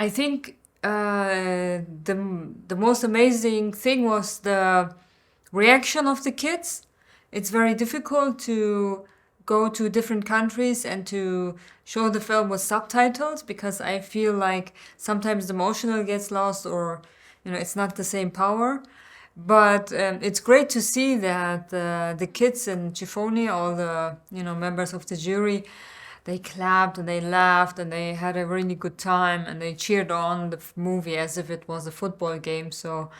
I think the most amazing thing was the reaction of the kids. It's very difficult to go to different countries and to show the film with subtitles because I feel like sometimes the emotional gets lost or it's not the same power. But it's great to see that the kids in Chifoni, all the members of the jury, they clapped and they laughed and they had a really good time and they cheered on the movie as if it was a football game. So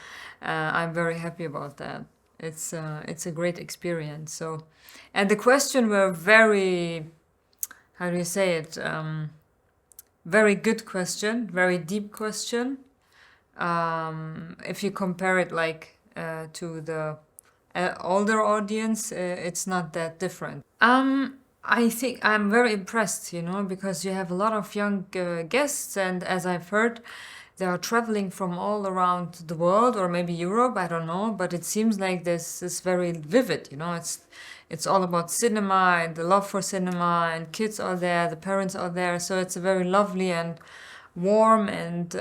I'm very happy about that. It's a great experience. So, and the question were very, how do you say it? Very good question, very deep question. If you compare it like to the older audience, it's not that different. I think I'm very impressed, because you have a lot of young guests, and as I've heard, they are traveling from all around the world, or maybe Europe, I don't know, but it seems like this is very vivid, it's all about cinema and the love for cinema, and kids are there, the parents are there, so it's a very lovely and warm and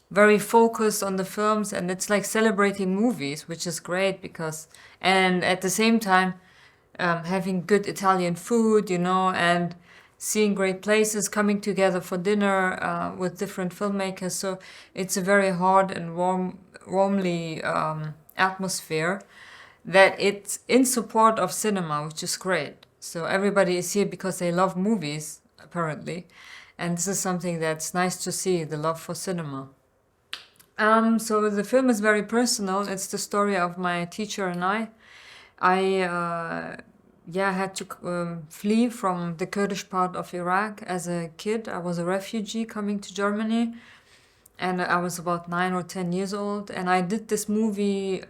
very focused on the films, and it's like celebrating movies, which is great and at the same time, having good Italian food, and seeing great places, coming together for dinner with different filmmakers. So it's a very hard and warmly atmosphere that it's in support of cinema, which is great. So everybody is here because they love movies, apparently. And this is something that's nice to see, the love for cinema. So the film is very personal. It's the story of my teacher and I. I had to flee from the Kurdish part of Iraq as a kid. I was a refugee coming to Germany, and I was about 9 or 10 years old. And I did this movie,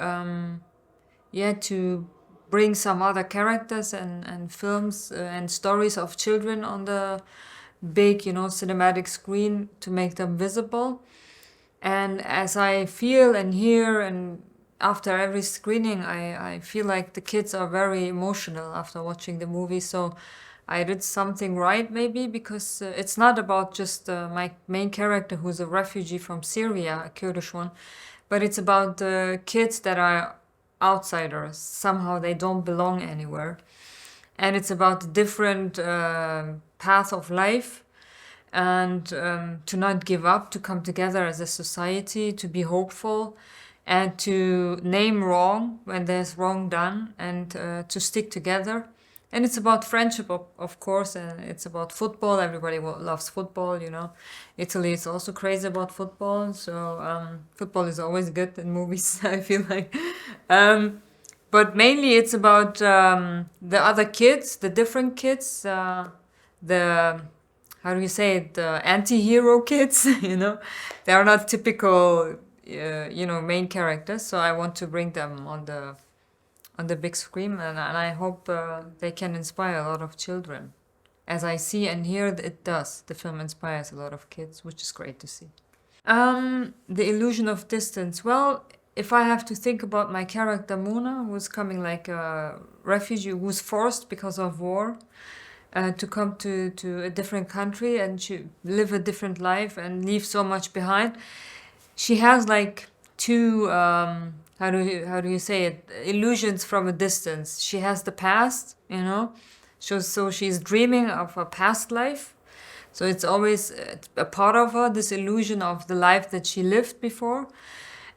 to bring some other characters and films and stories of children on the big, cinematic screen to make them visible. And as I feel and hear, and after every screening, I feel like the kids are very emotional after watching the movie. So I did something right, maybe, because it's not about just my main character who's a refugee from Syria, a Kurdish one, but it's about the kids that are outsiders. Somehow they don't belong anywhere. And it's about the different path of life, and to not give up, to come together as a society, to be hopeful, and to name wrong when there's wrong done, and to stick together. And it's about friendship, of course, and it's about football. Everybody loves football, Italy is also crazy about football, so football is always good in movies, I feel like. But mainly it's about the other kids, the different kids, the how do you say it, the anti-hero kids, They are not typical, main characters. So I want to bring them on the big screen, and I hope they can inspire a lot of children. As I see and hear, it does. The film inspires a lot of kids, which is great to see. The illusion of distance. Well, if I have to think about my character Mona, who's coming like a refugee, who's forced because of war, to come to a different country and to live a different life and leave so much behind. She has like two, how do you say it, illusions from a distance. She has the past, so she's dreaming of a past life. So it's always a part of her, this illusion of the life that she lived before.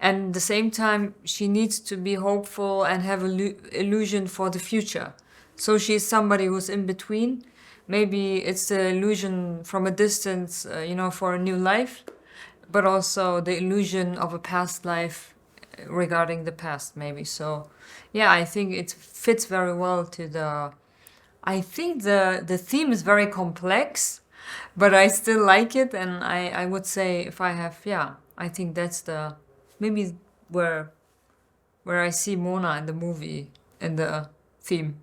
And at the same time, she needs to be hopeful and have an illusion for the future. So she's somebody who's in between. Maybe it's the illusion from a distance, for a new life, but also the illusion of a past life regarding the past, maybe. So, yeah, I think it fits very well to I think the theme is very complex, but I still like it, and I would say if I have, I think that's maybe where I see Mona in the movie, in the theme.